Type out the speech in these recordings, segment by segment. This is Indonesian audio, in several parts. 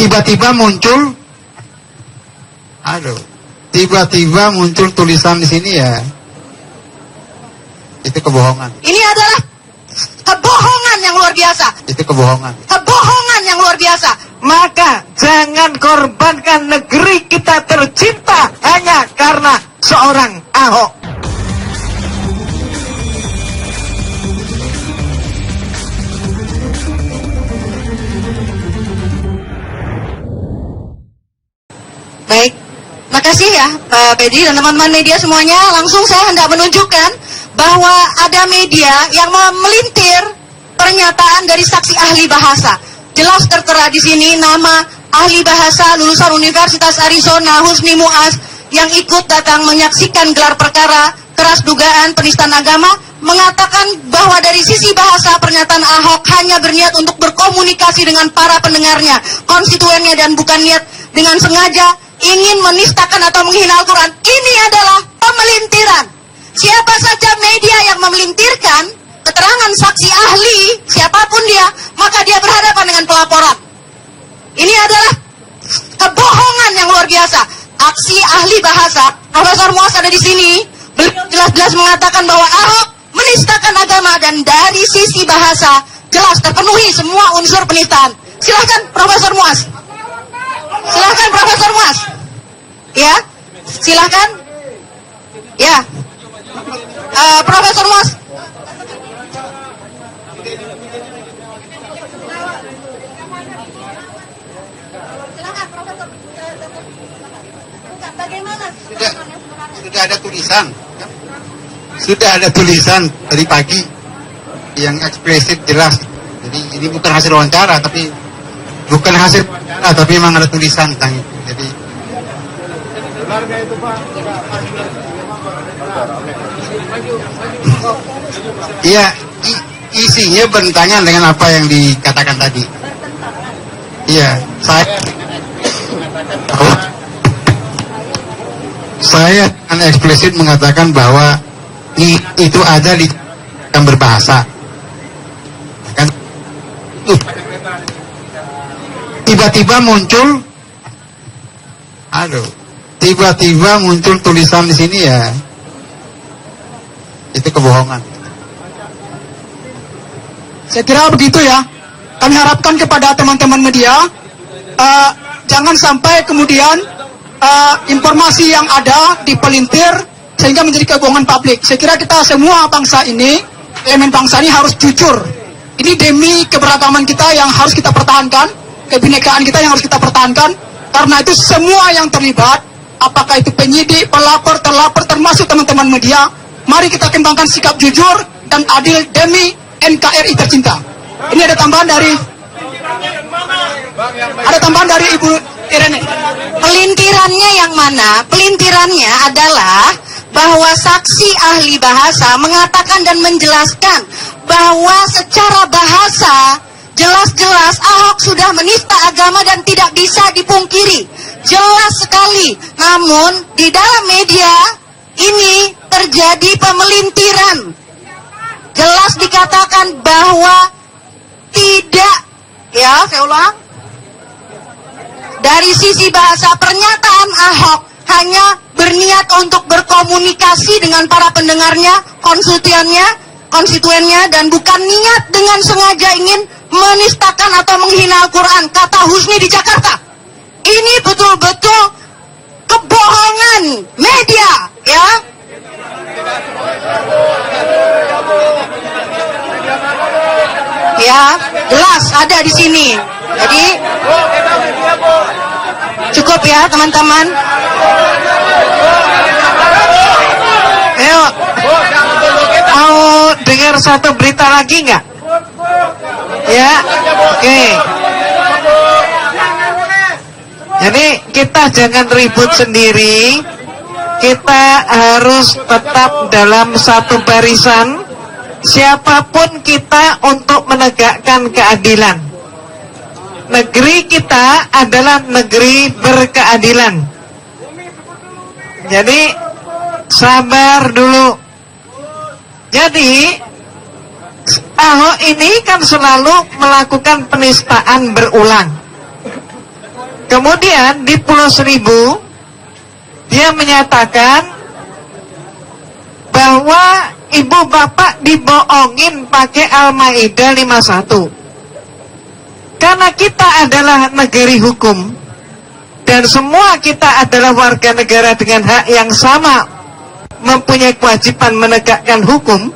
tiba-tiba muncul, tiba-tiba muncul tulisan di sini ya, itu kebohongan. Ini adalah kebohongan yang luar biasa. Itu kebohongan. Kebohongan yang luar biasa. Maka jangan korbankan negeri kita tercinta hanya karena seorang Ahok. Baik, makasih ya Pak Pedi dan teman-teman media semuanya. Langsung saya hendak menunjukkan bahwa ada media yang memelintir pernyataan dari saksi ahli bahasa. Jelas tertera di sini nama ahli bahasa lulusan Universitas Arizona Husni Muaz yang ikut datang menyaksikan gelar perkara keras dugaan penistaan agama, mengatakan bahwa dari sisi bahasa pernyataan Ahok hanya berniat untuk berkomunikasi dengan para pendengarnya, konstituennya, dan bukan niat dengan sengaja ingin menistakan atau menghina Al-Quran. Ini adalah pemelintiran. Siapa saja media yang memelintirkan keterangan saksi ahli, siapapun dia, maka dia berhadapan dengan pelaporan. Ini adalah kebohongan yang luar biasa. Aksi ahli bahasa, Profesor Muaz ada di sini, beliau jelas-jelas mengatakan bahwa Ahok menistakan agama, dan dari sisi bahasa jelas terpenuhi semua unsur penistaan. Silahkan Profesor Muaz. Silahkan Profesor Muaz. Ya, silahkan. Ya, Profesor Muaz. Sudah ada tulisan. Sudah ada tulisan dari pagi yang eksplisit jelas. Jadi ini bukan hasil wawancara, tapi memang ada tulisan tentang itu. Jadi iya, isinya bertentangan dengan apa yang dikatakan tadi. Iya, saya akan eksplisit mengatakan bahwa itu ada di yang berbahasa. Kan tiba-tiba muncul, tiba-tiba muncul tulisan di sini ya, itu kebohongan. Saya kira begitu ya. Kami harapkan kepada teman-teman media, jangan sampai kemudian informasi yang ada dipelintir sehingga menjadi kebohongan publik. Saya kira kita semua bangsa ini, elemen bangsa ini harus jujur. Ini demi keberagaman kita yang harus kita pertahankan, kebinekaan kita yang harus kita pertahankan. Karena itu semua yang terlibat, apakah itu penyidik, pelapor, terlapor, termasuk teman-teman media, mari kita kembangkan sikap jujur dan adil demi NKRI tercinta. Ini ada tambahan dari Ibu Irene. Pelintirannya yang mana? Pelintirannya adalah bahwa saksi ahli bahasa mengatakan dan menjelaskan bahwa secara bahasa jelas-jelas Ahok sudah menista agama dan tidak bisa dipungkiri. Jelas sekali. Namun di dalam media ini terjadi pemelintiran. Jelas dikatakan bahwa tidak, ya saya ulang, dari sisi bahasa pernyataan Ahok hanya berniat untuk berkomunikasi dengan para pendengarnya, konstituennya, dan bukan niat dengan sengaja ingin menistakan atau menghina Al-Quran, kata Husni di Jakarta. Ini betul-betul kebohongan media, ya. Ya, jelas ada di sini. Jadi cukup ya teman-teman. Ayo, mau dengar satu berita lagi nggak? Ya, oke. Jadi kita jangan ribut sendiri. Kita harus tetap dalam satu barisan. Siapapun kita untuk menegakkan keadilan. Negeri kita adalah negeri berkeadilan. Jadi sabar dulu. Jadi Ahok ini kan selalu melakukan penistaan berulang. Kemudian di Pulau Seribu dia menyatakan bahwa ibu bapak dibohongin pakai Al-Maidah 51. Karena kita adalah negeri hukum dan semua kita adalah warga negara dengan hak yang sama, mempunyai kewajiban menegakkan hukum,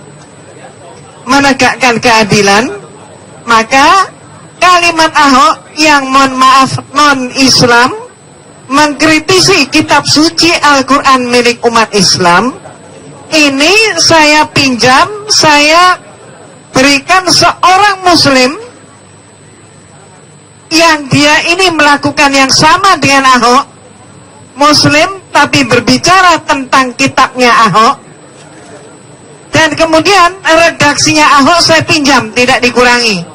menegakkan keadilan, maka kalimat Ahok yang mohon maaf non-Islam mengkritisi kitab suci Al-Quran milik umat Islam, ini saya pinjam, saya berikan seorang muslim yang dia ini melakukan yang sama dengan Ahok, muslim tapi berbicara tentang kitabnya Ahok, dan kemudian redaksinya Ahok saya pinjam, tidak dikurangi.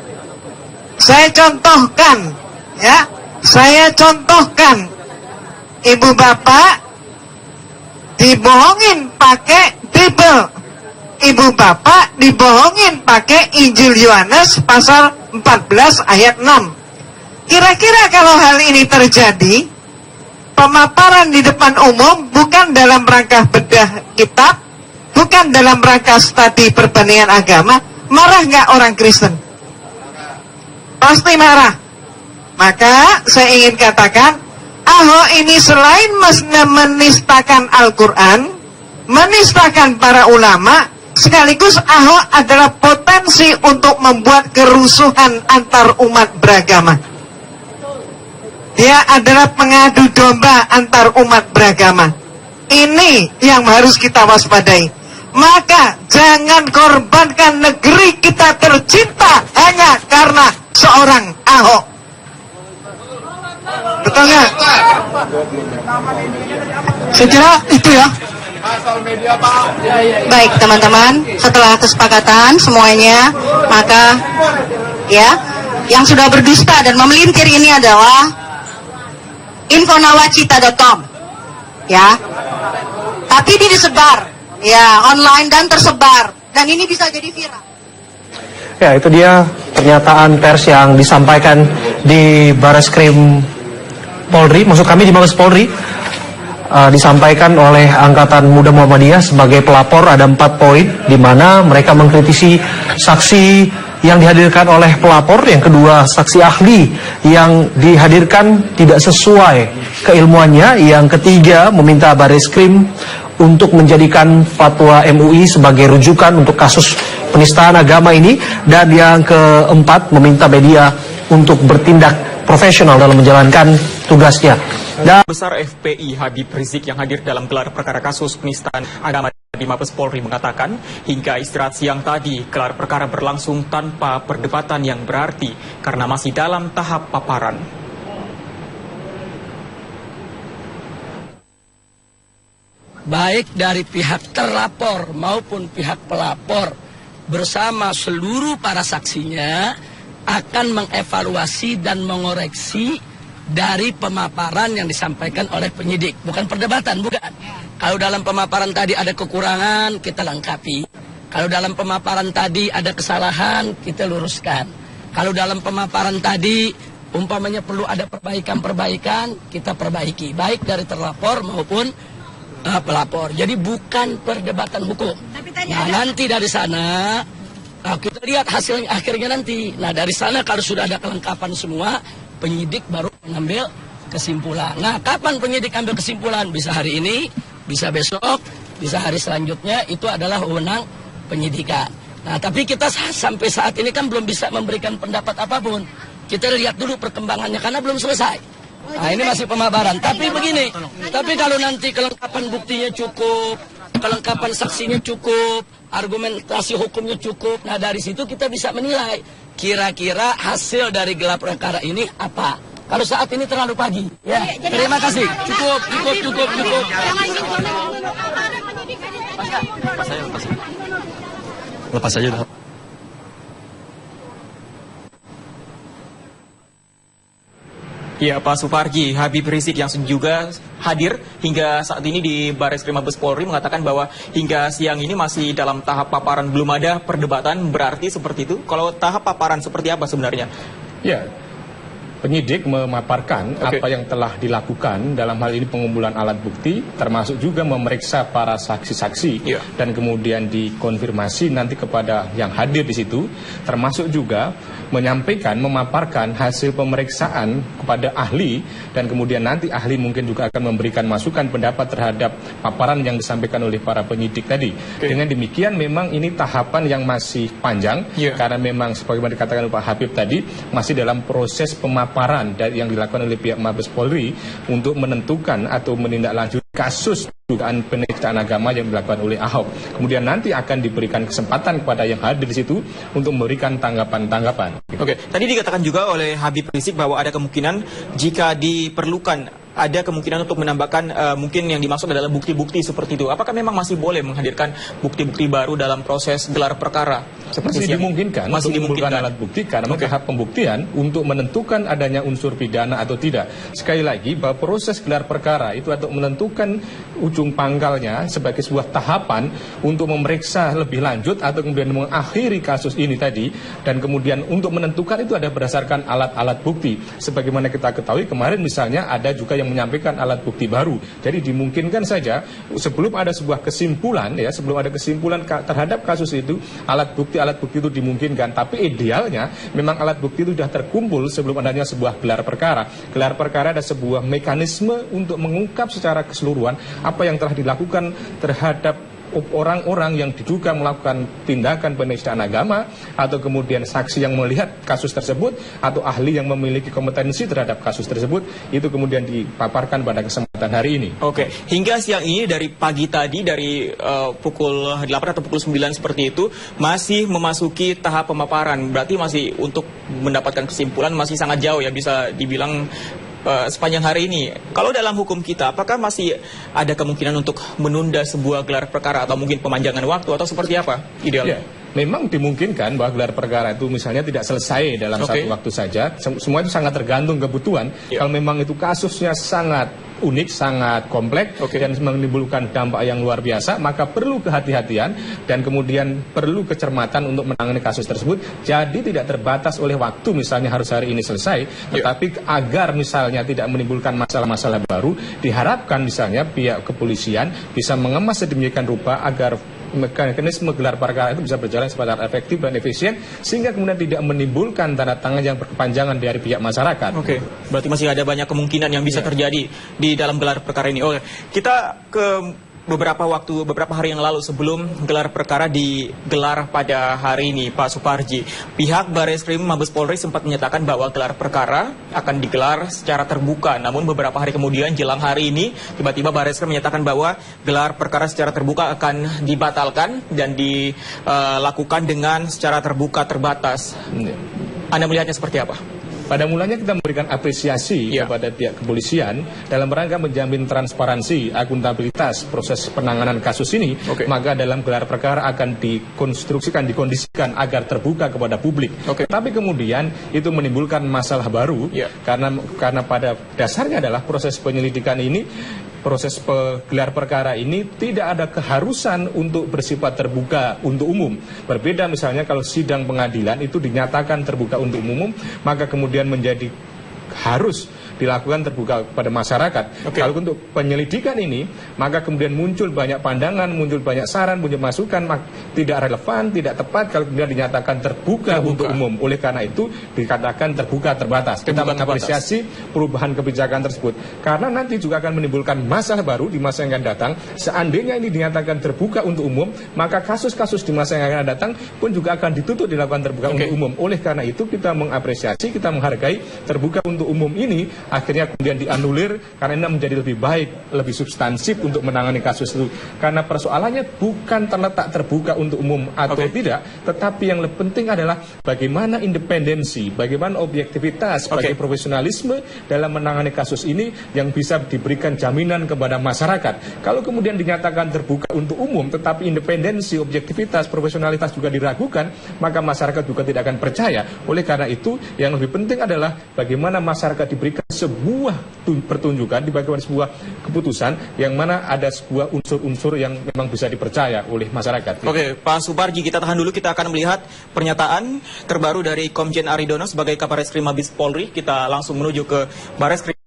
Saya contohkan, ya, saya contohkan, ibu bapak dibohongin pakai Bible, ibu bapak dibohongin pakai Injil Yohanes pasal 14 ayat 6. Kira-kira kalau hal ini terjadi, pemaparan di depan umum bukan dalam rangka bedah kitab, bukan dalam rangka studi perbandingan agama, marah nggak orang Kristen? Pasti marah. Maka saya ingin katakan, Ahok ini selain menistakan Al-Quran, menistakan para ulama, sekaligus Ahok adalah potensi untuk membuat kerusuhan antar umat beragama. Dia adalah pengadu domba antar umat beragama. Ini yang harus kita waspadai. Maka jangan korbankan negeri kita tercinta hanya karena seorang Ahok. Betul nggak? Saya kira itu ya. Baik teman-teman, setelah kesepakatan semuanya, maka ya, yang sudah berdusta dan memelintir ini adalah infonawacita.com, ya. Tapi ini disebar, ya, online dan tersebar, dan ini bisa jadi viral. Ya, itu dia pernyataan pers yang disampaikan di Bareskrim Polri, maksud kami di Mabes Polri, disampaikan oleh Angkatan Muda Muhammadiyah sebagai pelapor. Ada 4 poin di mana mereka mengkritisi saksi yang dihadirkan oleh pelapor, yang kedua saksi ahli yang dihadirkan tidak sesuai keilmuannya, yang ketiga meminta Bareskrim untuk menjadikan fatwa MUI sebagai rujukan untuk kasus penistaan agama ini, dan yang keempat meminta media untuk bertindak profesional dalam menjalankan tugasnya. Dan Besar FPI Habib Rizik yang hadir dalam gelar perkara kasus penistaan agama di Mabes Polri mengatakan, hingga istirahat siang tadi gelar perkara berlangsung tanpa perdebatan yang berarti karena masih dalam tahap paparan. Baik dari pihak terlapor maupun pihak pelapor bersama seluruh para saksinya akan mengevaluasi dan mengoreksi dari pemaparan yang disampaikan oleh penyidik. Bukan perdebatan, bukan. Kalau dalam pemaparan tadi ada kekurangan, kita lengkapi. Kalau dalam pemaparan tadi ada kesalahan, kita luruskan. Kalau dalam pemaparan tadi umpamanya perlu ada perbaikan-perbaikan, kita perbaiki. Baik dari terlapor maupun pelapor. Jadi bukan perdebatan hukum. Nah, nanti dari sana kita lihat hasilnya akhirnya nanti. Nah, dari sana kalau sudah ada kelengkapan semua, penyidik baru mengambil kesimpulan. Nah, kapan penyidik ambil kesimpulan? Bisa hari ini, bisa besok, bisa hari selanjutnya. Itu adalah wewenang penyidikan. Nah, tapi kita sampai saat ini kan belum bisa memberikan pendapat apapun. Kita lihat dulu perkembangannya karena belum selesai. Nah, ini masih pemaparan. Tapi begini, tapi kalau nanti kelengkapan buktinya cukup, kelengkapan saksinya cukup, argumentasi hukumnya cukup, nah dari situ kita bisa menilai kira-kira hasil dari gelar perkara ini apa. Kalau saat ini terlalu pagi. Ya, terima kasih. Cukup. Lepas aja dah. Ya, Pak Suparji, Habib Rizik yang juga hadir hingga saat ini di Bareskrim Mabes Polri mengatakan bahwa hingga siang ini masih dalam tahap paparan, belum ada perdebatan, berarti seperti itu. Kalau tahap paparan seperti apa sebenarnya? Ya, penyidik memaparkan apa yang telah dilakukan dalam hal ini pengumpulan alat bukti, termasuk juga memeriksa para saksi-saksi dan kemudian dikonfirmasi nanti kepada yang hadir di situ, termasuk juga menyampaikan, memaparkan hasil pemeriksaan kepada ahli, dan kemudian nanti ahli mungkin juga akan memberikan masukan pendapat terhadap paparan yang disampaikan oleh para penyidik tadi. Dengan demikian memang ini tahapan yang masih panjang, karena memang sebagaimana dikatakan oleh Pak Habib tadi, masih dalam proses pemaparan yang dilakukan oleh pihak Mabes Polri untuk menentukan atau menindaklanjuti kasus dugaan penistaan agama yang dilakukan oleh Ahok. Kemudian nanti akan diberikan kesempatan kepada yang hadir di situ untuk memberikan tanggapan-tanggapan. Oke, tadi dikatakan juga oleh Habib Rizik bahwa ada kemungkinan jika diperlukan ada kemungkinan untuk menambahkan mungkin yang dimaksud adalah bukti-bukti seperti itu. Apakah memang masih boleh menghadirkan bukti-bukti baru dalam proses gelar perkara? Masih dimungkinkan masih untuk mengumpulkan dimungkinkan alat bukti karena tahap pembuktian untuk menentukan adanya unsur pidana atau tidak. Sekali lagi bahwa proses gelar perkara itu untuk menentukan ujung pangkalnya sebagai sebuah tahapan untuk memeriksa lebih lanjut atau kemudian mengakhiri kasus ini tadi, dan kemudian untuk menentukan itu ada berdasarkan alat-alat bukti. Sebagaimana kita ketahui kemarin misalnya ada juga yang menyampaikan alat bukti baru. Jadi dimungkinkan saja sebelum ada sebuah kesimpulan sebelum ada kesimpulan terhadap kasus itu, alat bukti itu dimungkinkan. Tapi idealnya memang alat bukti itu sudah terkumpul sebelum adanya sebuah gelar perkara. Gelar perkara ada sebuah mekanisme untuk mengungkap secara keseluruhan apa yang telah dilakukan terhadap orang-orang yang diduga melakukan tindakan penistaan agama, atau kemudian saksi yang melihat kasus tersebut, atau ahli yang memiliki kompetensi terhadap kasus tersebut, itu kemudian dipaparkan pada kesempatan hari ini. Oke, hingga siang ini dari pagi tadi dari pukul 8 atau pukul 9 seperti itu masih memasuki tahap pemaparan. Berarti masih untuk mendapatkan kesimpulan masih sangat jauh ya, bisa dibilang sepanjang hari ini. Kalau dalam hukum kita, apakah masih ada kemungkinan untuk menunda sebuah gelar perkara atau mungkin pemanjangan waktu atau seperti apa idealnya? Memang dimungkinkan bahwa gelar perkara itu misalnya tidak selesai dalam satu waktu saja. Semua itu sangat tergantung kebutuhan. Kalau memang itu kasusnya sangat unik, sangat kompleks, dan menimbulkan dampak yang luar biasa, maka perlu kehati-hatian dan kemudian perlu kecermatan untuk menangani kasus tersebut. Jadi tidak terbatas oleh waktu, misalnya harus hari ini selesai, tetapi agar misalnya tidak menimbulkan masalah-masalah baru, diharapkan misalnya pihak kepolisian bisa mengemas sedemikian rupa agar mekanisme gelar perkara itu bisa berjalan secara efektif dan efisien, sehingga kemudian tidak menimbulkan tanda tangan yang berkepanjangan dari pihak masyarakat. Oke, berarti masih ada banyak kemungkinan yang bisa terjadi di dalam gelar perkara ini. Oke, kita ke beberapa hari yang lalu sebelum gelar perkara digelar pada hari ini, Pak Suparji, pihak Bareskrim Mabes Polri sempat menyatakan bahwa gelar perkara akan digelar secara terbuka. Namun beberapa hari kemudian jelang hari ini, tiba-tiba Bareskrim menyatakan bahwa gelar perkara secara terbuka akan dibatalkan dan dilakukan dengan secara terbuka terbatas. Anda melihatnya seperti apa? Pada mulanya kita memberikan apresiasi kepada pihak kepolisian dalam rangka menjamin transparansi, akuntabilitas proses penanganan kasus ini. Maka dalam gelar perkara akan dikondisikan agar terbuka kepada publik. Tapi kemudian itu menimbulkan masalah baru karena pada dasarnya adalah proses penyelidikan ini, proses gelar perkara ini tidak ada keharusan untuk bersifat terbuka untuk umum. Berbeda misalnya kalau sidang pengadilan itu dinyatakan terbuka untuk umum, maka kemudian menjadi harus dilakukan terbuka kepada masyarakat. Kalau untuk penyelidikan ini, maka kemudian muncul banyak pandangan, muncul banyak saran, muncul masukan, tidak relevan, tidak tepat kalau kemudian dinyatakan terbuka untuk umum. Oleh karena itu dikatakan terbuka terbatas. Kita mengapresiasi perubahan kebijakan tersebut, karena nanti juga akan menimbulkan masalah baru di masa yang akan datang. Seandainya ini dinyatakan terbuka untuk umum, maka kasus-kasus di masa yang akan datang pun juga akan ditutup dilakukan terbuka untuk umum. Oleh karena itu kita mengapresiasi, kita menghargai terbuka untuk umum ini akhirnya kemudian dianulir karena ini menjadi lebih baik, lebih substansif untuk menangani kasus itu. Karena persoalannya bukan terletak terbuka untuk umum atau tidak, tetapi yang lebih penting adalah bagaimana independensi, bagaimana objektivitas, bagaimana profesionalisme dalam menangani kasus ini yang bisa diberikan jaminan kepada masyarakat. Kalau kemudian dinyatakan terbuka untuk umum, tetapi independensi, objektivitas, profesionalitas juga diragukan, maka masyarakat juga tidak akan percaya. Oleh karena itu, yang lebih penting adalah bagaimana masyarakat diberikan sebuah pertunjukan, dibagi sebuah keputusan yang mana ada sebuah unsur-unsur yang memang bisa dipercaya oleh masyarakat. Oke, Pak Suparji, kita tahan dulu. Kita akan melihat pernyataan terbaru dari Komjen Aridono sebagai Kabareskrim Mabes Polri. Kita langsung menuju ke Bareskrim